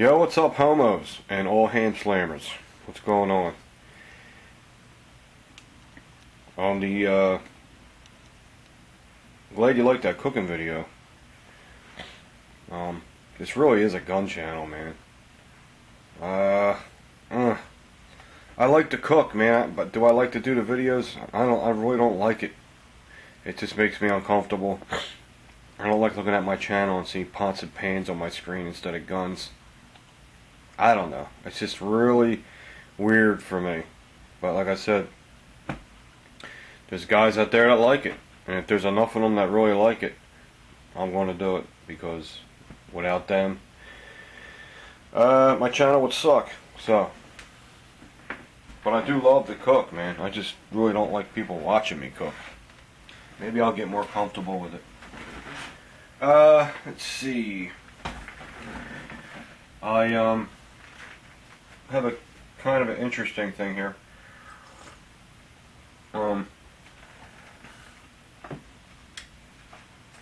Yo, what's up, homos and all hand slammers? What's going on? Glad you liked that cooking video. This really is a gun channel, man. I like to cook, man, but do I like to do the videos? I really don't like it. It just makes me uncomfortable. I don't like looking at my channel and seeing pots and pans on my screen instead of guns. I don't know. It's just really weird for me. But like I said, there's guys out there that like it. And if there's enough of them that really like it, I'm going to do it. Because without them, my channel would suck. So, but I do love to cook, man. I just really don't like people watching me cook. Maybe I'll get more comfortable with it. Let's see. I have a kind of an interesting thing here. I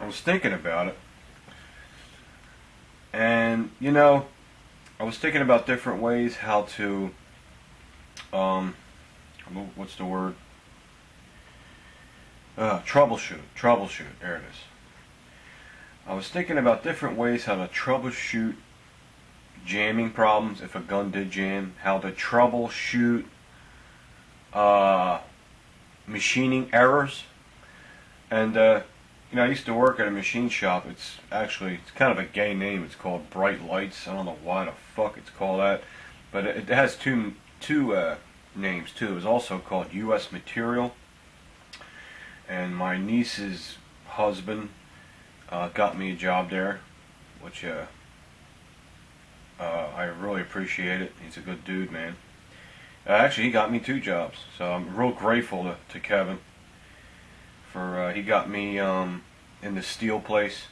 was thinking about it, and you know, I was thinking about different ways how to what's the word? Troubleshoot. There it is. I was thinking about different ways how to troubleshoot jamming problems if a gun did jam, how to troubleshoot machining errors. And you know, I used to work at a machine shop. It's kind of a gay name. It's called Bright Lights. I don't know why the fuck it's called that, but it has two names too. It's also called U.S. Material. And my niece's husband got me a job there, which I really appreciate it. He's a good dude, man. Actually, he got me 2 jobs, so I'm real grateful to Kevin for he got me in the steel place,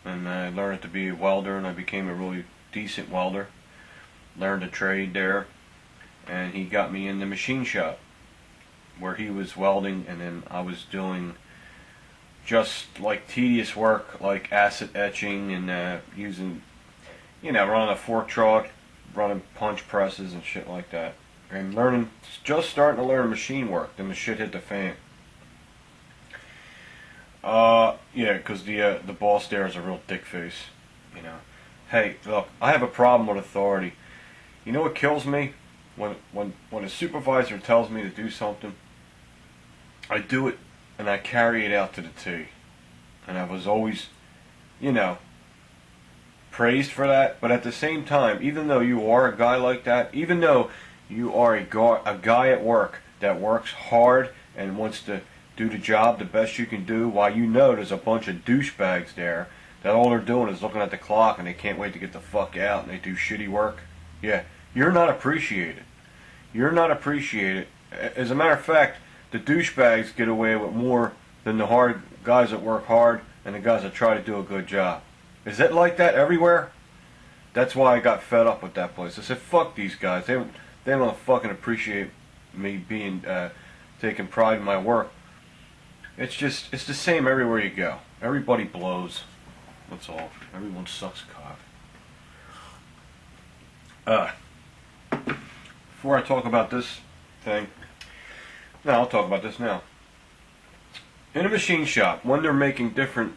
and I learned to be a welder, and I became a really decent welder. Learned a trade there, and he got me in the machine shop where he was welding, and then I was doing just like tedious work like acid etching and using, you know, running a fork truck, running punch presses and shit like that, and just starting to learn machine work. Then the shit hit the fan. Yeah, because the boss there is a real dick face, you know. Hey, look, I have a problem with authority. You know what kills me? When a supervisor tells me to do something, I do it and I carry it out to the T. And I was always, you know, praised for that. But at the same time, even though you are a guy like that, even though you are a guy at work that works hard and wants to do the job the best you can do, while you know there's a bunch of douchebags there that all they're doing is looking at the clock and they can't wait to get the fuck out and they do shitty work. Yeah, you're not appreciated. You're not appreciated. As a matter of fact, the douchebags get away with more than the hard guys that work hard and the guys that try to do a good job. Is it like that everywhere? That's why I got fed up with that place. I said, fuck these guys. They don't fucking appreciate me being taking pride in my work. It's the same everywhere you go. Everybody blows. That's all. Everyone sucks cock. Before I talk about this thing, no, I'll talk about this now. In a machine shop, when they're making different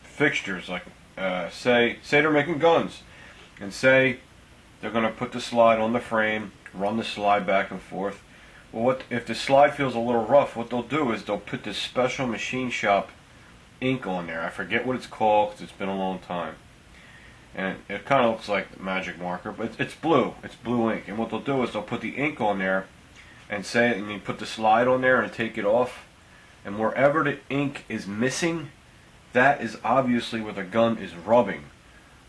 fixtures, like say they're making guns, and say they're going to put the slide on the frame, run the slide back and forth. Well, if the slide feels a little rough, what they'll do is they'll put this special machine shop ink on there. I forget what it's called because it's been a long time. And it kind of looks like the magic marker, but it's blue. It's blue ink. And what they'll do is they'll put the ink on there and you put the slide on there and take it off. And wherever the ink is missing, that is obviously where the gun is rubbing.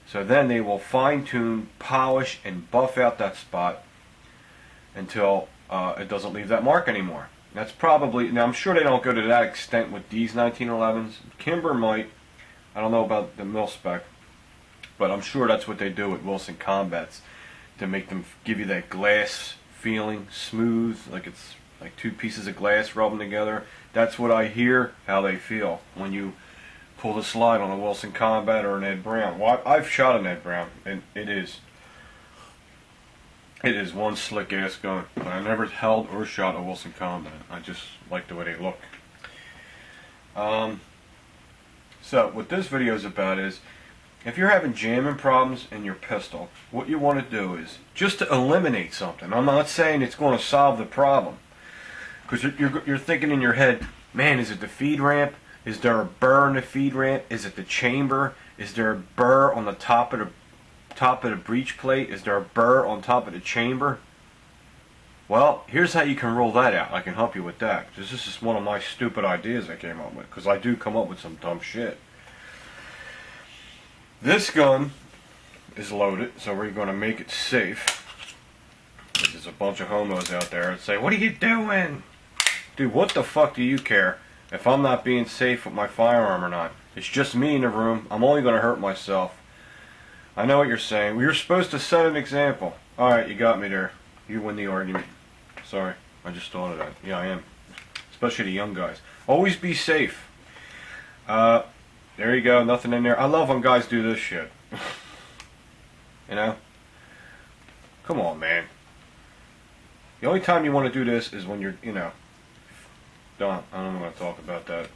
So then they will fine-tune, polish, and buff out that spot until it doesn't leave that mark anymore. That's probably, now I'm sure they don't go to that extent with these 1911s. Kimber might. I don't know about the mil-spec, but I'm sure that's what they do with Wilson Combats to make them give you that glass feeling, smooth, like it's like 2 pieces of glass rubbing together. That's what I hear how they feel when you pull the slide on a Wilson Combat or an Ed Brown. Well, I've shot an Ed Brown, and it is one slick ass gun. But I never held or shot a Wilson Combat. I just like the way they look. So what this video is about is, if you're having jamming problems in your pistol, what you want to do is just to eliminate something. I'm not saying it's going to solve the problem, because you're thinking in your head, man, is it the feed ramp? Is there a burr in the feed ramp? Is it the chamber? Is there a burr on the top of the breech plate? Is there a burr on top of the chamber? Well, here's how you can rule that out. I can help you with that. This is just one of my stupid ideas I came up with, because I do come up with some dumb shit. This gun is loaded, so we're going to make it safe. There's a bunch of homos out there that say, what are you doing? Dude, what the fuck do you care if I'm not being safe with my firearm or not? It's just me in the room. I'm only going to hurt myself. I know what you're saying. Well, you're supposed to set an example. Alright, you got me there. You win the argument. Sorry, I just thought of that. Yeah, I am. Especially the young guys. Always be safe. There you go, nothing in there. I love when guys do this shit. You know? Come on, man. The only time you want to do this is when you're, you know... I don't want to talk about that.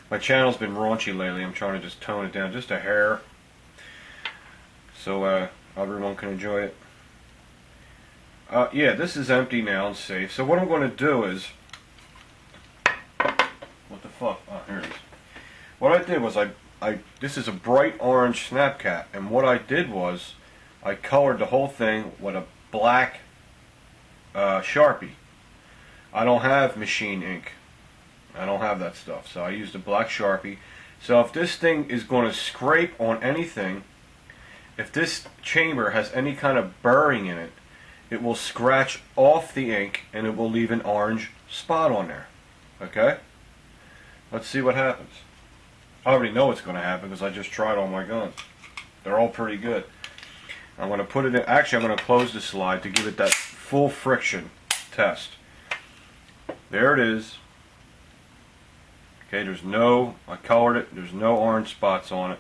My channel's been raunchy lately. I'm trying to just tone it down just a hair, so everyone can enjoy it. Yeah, this is empty now and safe. So what I'm going to do is... What the fuck? Oh, here it is. What I did was this is a bright orange snap cap, and what I did was I colored the whole thing with a black Sharpie. I don't have machine ink. I don't have that stuff, so I used a black Sharpie. So if this thing is going to scrape on anything, if this chamber has any kind of burring in it, it will scratch off the ink and it will leave an orange spot on there. Okay? Let's see what happens. I already know what's going to happen because I just tried all my guns. They're all pretty good. I'm going to put it in. Actually, I'm going to close the slide to give it that full friction test. There it is. Okay, I colored it, there's no orange spots on it.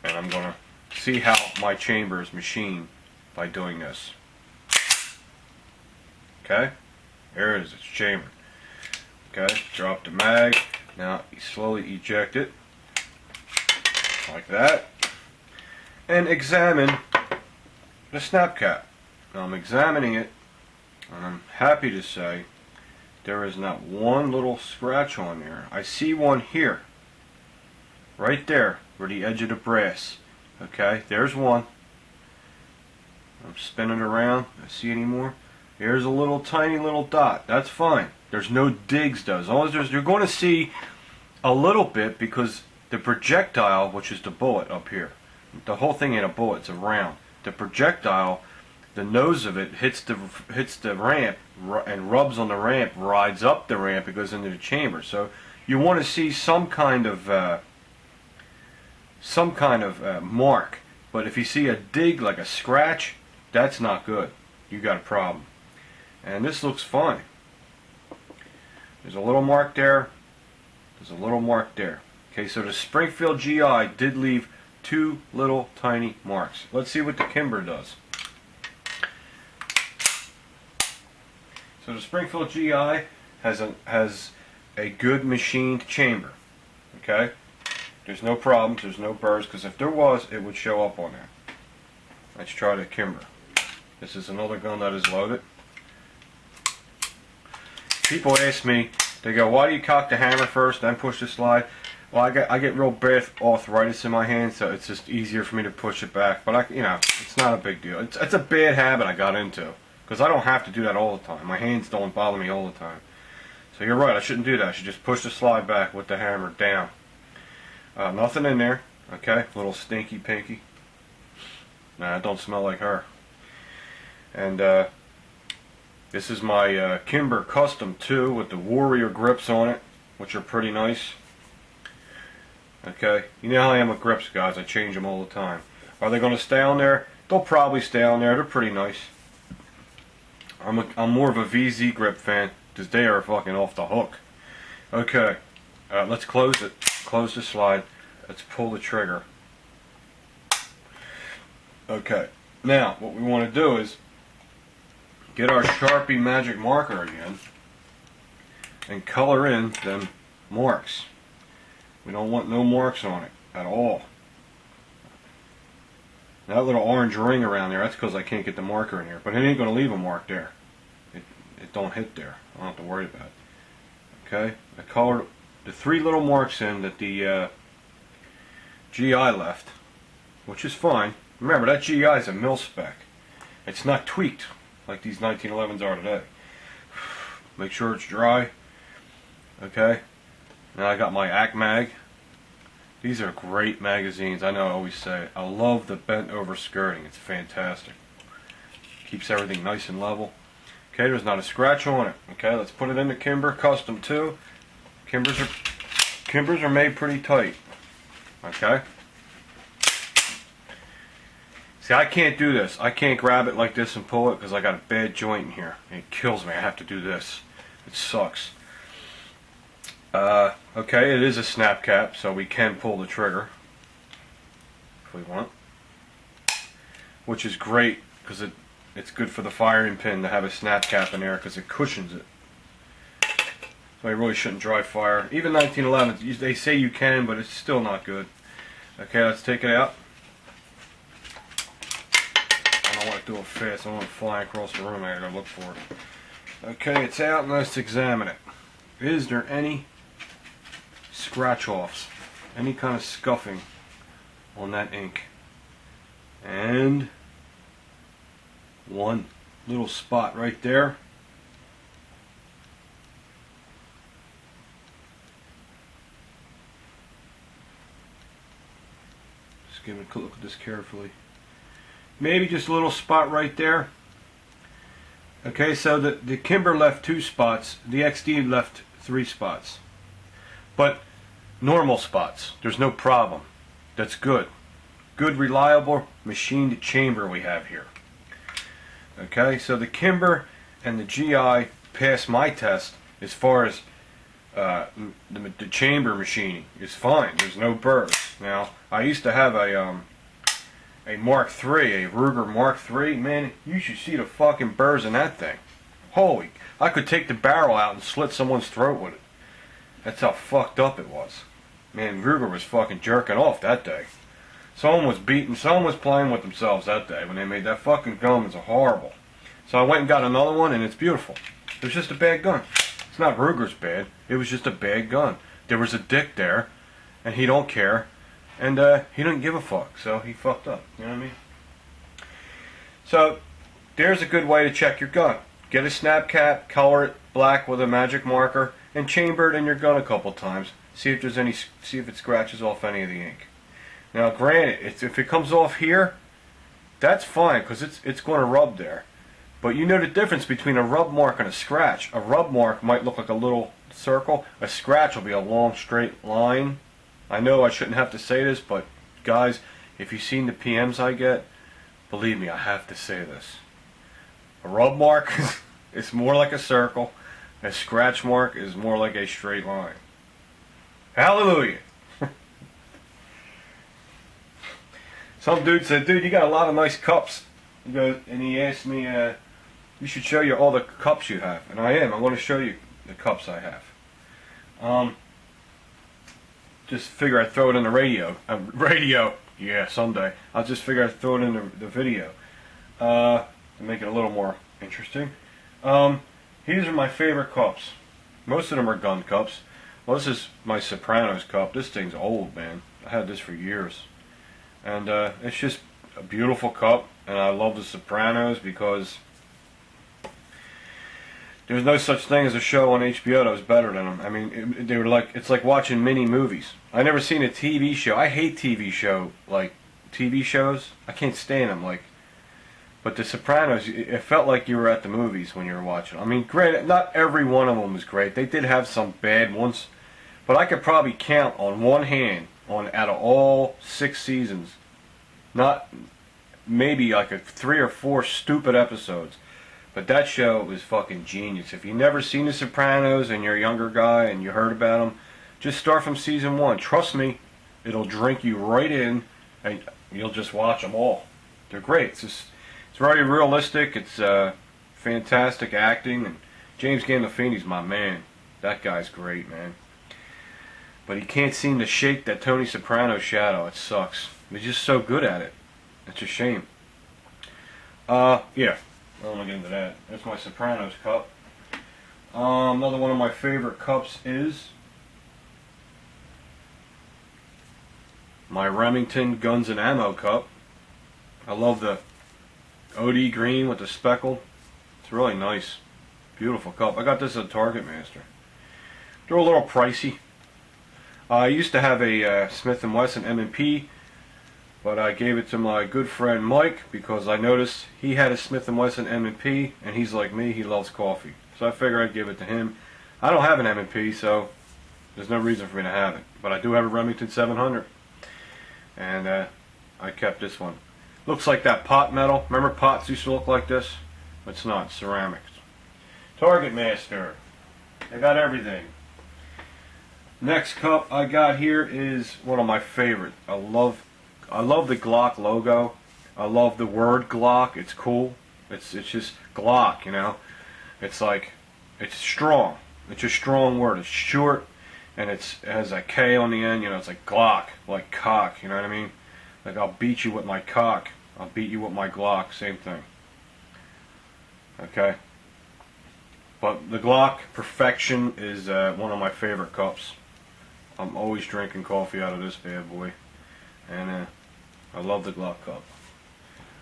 And I'm going to see how my chamber is machined by doing this. Okay, there it is, it's chambered. Okay, drop the mag. Now you slowly eject it, like that. And examine the snap cap. Now I'm examining it, and I'm happy to say there is not one little scratch on there. I see one here, right there, where the edge of the brass. Okay, there's one. I'm spinning around. I see any more? There's a little tiny little dot. That's fine. There's no digs though. As long as you're going to see a little bit, because the projectile, which is the bullet up here, the whole thing ain't a bullet, it's a round. The projectile, the nose of it hits the ramp and rubs on the ramp, rides up the ramp, it goes into the chamber. So you want to see some kind of mark. But if you see a dig, like a scratch, that's not good. You got a problem. And this looks fine. There's a little mark there. There's a little mark there. Okay, so the Springfield GI did leave two little tiny marks. Let's see what the Kimber does. So the Springfield GI has a good machined chamber. Okay, there's no problems, there's no burrs, because if there was, it would show up on there. Let's try the Kimber. This is another gun that is loaded. People ask me, they go, why do you cock the hammer first, then push the slide? Well, I get real bad arthritis in my hand, so it's just easier for me to push it back. But it's not a big deal. It's a bad habit I got into, because I don't have to do that all the time. My hands don't bother me all the time. So you're right, I shouldn't do that. I should just push the slide back with the hammer down. Nothing in there. Okay, little stinky pinky. Nah, it don't smell like her. And this is my Kimber Custom 2 with the Warrior grips on it, which are pretty nice. Okay, you know how I am with grips, guys. I change them all the time. Are they going to stay on there? They'll probably stay on there. They're pretty nice. I'm more of a VZ grip fan, because they are fucking off the hook. Okay, let's close it. Close the slide. Let's pull the trigger. Okay. Now, what we want to do is get our Sharpie magic marker again and color in them marks. We don't want no marks on it at all. That little orange ring around there, that's because I can't get the marker in here. But it ain't going to leave a mark there. It don't hit there. I don't have to worry about it. Okay? I colored the 3 little marks in that the GI left, which is fine. Remember, that GI is a mil spec. It's not tweaked like these 1911s are today. Make sure it's dry. Okay? Now I got my AC Mag. These are great magazines. I know I always say it. I love the bent over skirting. It's fantastic. Keeps everything nice and level. Okay, there's not a scratch on it. Okay, let's put it into Kimber Custom 2. Kimbers are made pretty tight. Okay? See, I can't do this. I can't grab it like this and pull it because I got a bad joint in here. It kills me. I have to do this. It sucks. Okay, it is a snap cap, so we can pull the trigger if we want, which is great because it's good for the firing pin to have a snap cap in there because it cushions it. So I really shouldn't dry fire. Even 1911s, they say you can, but it's still not good. Okay, let's take it out. I don't want to do it fast. I want to fly across the room. I gotta look for it. Okay, it's out, and let's examine it. Is there any scratch-offs, any kind of scuffing on that ink? And one little spot right there. Just give it a look at this carefully. Maybe just a little spot right there. Okay, so the Kimber left 2 spots, the XD left 3 spots. But normal spots, there's no problem. That's good. Good, reliable machined chamber we have here. Okay, so the Kimber and the GI passed my test as far as the chamber machining is fine. There's no burrs. Now, I used to have a Mark III, a Ruger Mark III. Man, you should see the fucking burrs in that thing. Holy, I could take the barrel out and slit someone's throat with it. That's how fucked up it was. Man, Ruger was fucking jerking off that day. Someone was playing with themselves that day when they made that fucking gun. It was horrible. So I went and got another one, and it's beautiful. It was just a bad gun. It's not Ruger's bad. It was just a bad gun. There was a dick there, and he don't care, and he didn't give a fuck, so he fucked up. You know what I mean? So there's a good way to check your gun. Get a snap cap, color it black with a magic marker, and chamber it in your gun a couple times. See if it scratches off any of the ink. Now, granted, if it comes off here, that's fine because it's going to rub there. But you know the difference between a rub mark and a scratch. A rub mark might look like a little circle. A scratch will be a long straight line. I know I shouldn't have to say this, but guys, if you've seen the PMs I get, believe me, I have to say this. A rub mark is more like a circle. A scratch mark is more like a straight line. Hallelujah! Some dude said, dude, you got a lot of nice cups. He goes, and he asked me, you should show you all the cups you have. And I am. I'm going to show you the cups I have. Just figure I'd throw it in the radio. Yeah, someday. I'll just figure I'd throw it in the video. To make it a little more interesting. These are my favorite cups. Most of them are gun cups. Well, this is my Sopranos cup. This thing's old, man. I had this for years. And it's just a beautiful cup. And I love the Sopranos because there's no such thing as a show on HBO that was better than them. I mean, it's like watching mini movies. I never seen a TV show. I hate TV shows. I can't stand them. But the Sopranos, it felt like you were at the movies when you were watching. I mean, granted, not every one of them was great. They did have some bad ones, but I could probably count on one hand out of all 6 seasons, not maybe like 3 or 4 stupid episodes. But that show was fucking genius. If you've never seen The Sopranos and you're a younger guy and you heard about them, Just start from season 1. Trust me, it'll drink you right in, and you'll just watch them all. They're great. It's very realistic. It's fantastic acting, and James Gandolfini's my man. That guy's great, man. But he can't seem to shake that Tony Soprano shadow. It sucks. He's just so good at it. It's a shame. Yeah. I don't want to get into that. That's my Sopranos cup. Another one of my favorite cups is my Remington Guns and Ammo cup. I love the OD green with the speckled. It's really nice. Beautiful cup. I got this at Target Master. They're a little pricey. I used to have a Smith & Wesson M&P, but I gave it to my good friend Mike because I noticed he had a Smith & Wesson M&P, and he's like me, he loves coffee. So I figured I'd give it to him. I don't have an M&P, so there's no reason for me to have it. But I do have a Remington 700, and I kept this one. Looks like that pot metal. Remember pots used to look like this? It's not. Ceramics. Target Master. They got everything. Next cup I got here is one of my favorite. I love the Glock logo. I love the word Glock. It's cool. It's just Glock, you know. It's like, it's strong. It's a strong word. It's short, and it has a K on the end. You know, it's like Glock, like cock. You know what I mean? Like, I'll beat you with my cock. I'll beat you with my Glock. Same thing. Okay. But the Glock Perfection is one of my favorite cups. I'm always drinking coffee out of this bad boy. And I love the Glock cup.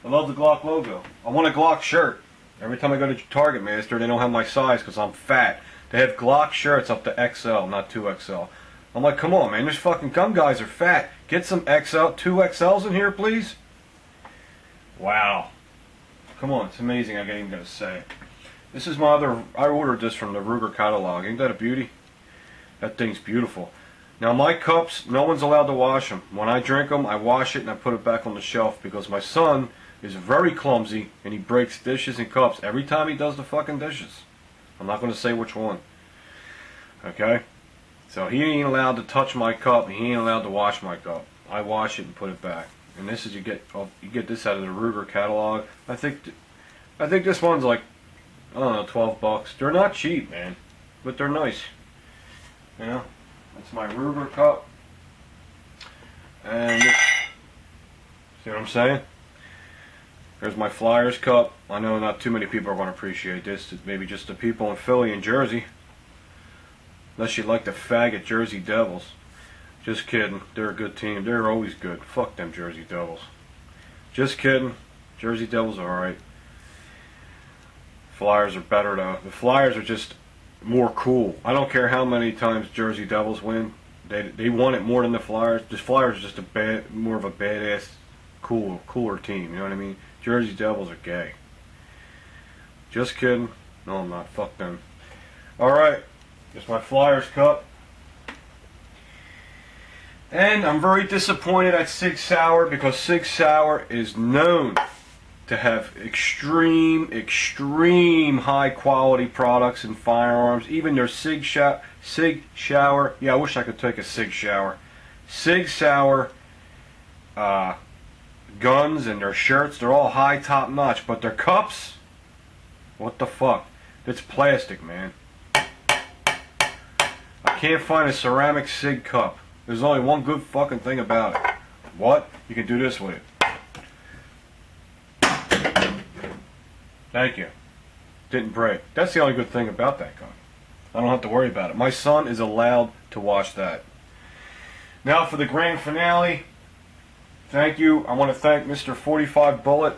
I love the Glock logo. I want a Glock shirt. Every time I go to Target Master, they don't have my size because I'm fat. They have Glock shirts up to XL, not 2XL. I'm like, come on, man. These fucking gun guys are fat. Get some XL, 2XLs in here, please. Wow. Come on, it's amazing I ain't even gonna say it. This is my other, I ordered this from the Ruger catalog. Ain't that a beauty? That thing's beautiful. Now my cups, no one's allowed to wash them. When I drink them, I wash it and I put it back on the shelf because my son is very clumsy and he breaks dishes and cups every time he does the fucking dishes. I'm not going to say which one. Okay? So he ain't allowed to touch my cup and he ain't allowed to wash my cup. I wash it and put it back. And this is, you get this out of the Ruger catalog. I think this one's like, I don't know, 12 bucks. They're not cheap, man, but they're nice. You know, that's my Ruger cup. And see what I'm saying? There's my Flyers cup. I know not too many people are going to appreciate this. Maybe just the people in Philly and Jersey. Unless you like the faggot Jersey Devils. Just kidding. They're a good team. They're always good. Fuck them Jersey Devils. Just kidding. Jersey Devils are alright. Flyers are better though. The Flyers are just more cool. I don't care how many times Jersey Devils win. They won it more than the Flyers. The Flyers are just more of a badass, cooler team. You know what I mean? Jersey Devils are gay. Just kidding. No, I'm not. Fuck them. Alright. Just my Flyers cup. And I'm very disappointed at Sig Sauer because Sig Sauer is known to have extreme high quality products and firearms. Even their Sig Sauer. Yeah, I wish I could take a Sig Sauer. Sig Sauer guns and their shirts, they're all high top notch, but their cups, what the fuck? It's plastic, man. I can't find a ceramic Sig cup. There's only one good fucking thing about it. What? You can do this with it. Thank you. Didn't break. That's the only good thing about that gun. I don't have to worry about it. My son is allowed to wash that. Now for the grand finale. Thank you. I want to thank Mr. 45 Bullet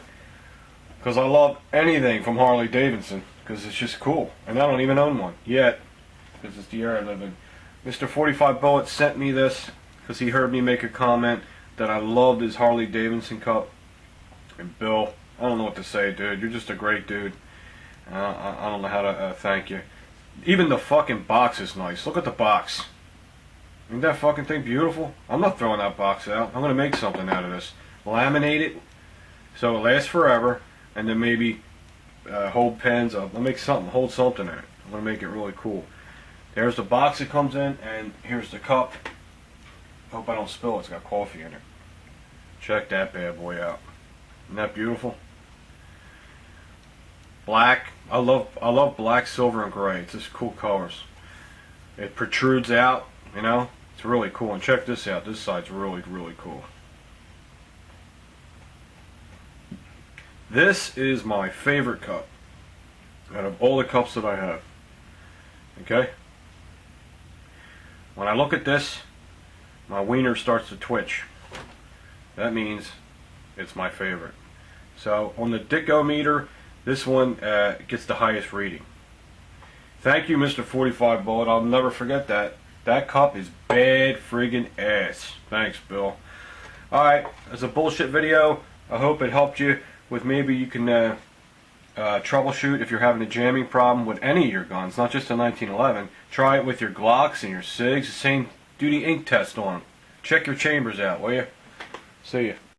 because I love anything from Harley Davidson because it's just cool. And I don't even own one yet because it's the era I live in. Mr. 45 Bullet sent me this because he heard me make a comment that I loved his Harley Davidson cup. And Bill, I don't know what to say, dude. You're just a great dude. I don't know how to thank you. Even the fucking box is nice. Look at the box. Isn't that fucking thing beautiful? I'm not throwing that box out. I'm going to make something out of this. Laminate it so it lasts forever. And then maybe hold pens up. I'll make something. Hold something in it. I'm going to make it really cool. There's the box it comes in, and here's the cup. Hope I don't spill it. It's got coffee in it. Check that bad boy out. Isn't that beautiful? Black. I love black, silver, and gray. It's just cool colors. It protrudes out, you know. It's really cool. And check this out. This side's really, really cool. This is my favorite cup out of all the cups that I have. Okay? When I look at this, my wiener starts to twitch. That means it's my favorite. So on the Dick-O-meter, this one gets the highest reading. Thank you, Mr. 45 Bullet. I'll never forget that. That cup is bad friggin' ass. Thanks, Bill. Alright, that's a bullshit video. I hope it helped you with maybe you can troubleshoot if you're having a jamming problem with any of your guns, not just a 1911. Try it with your Glocks and your SIGs. The same duty ink test on them. Check your chambers out, will you? See ya.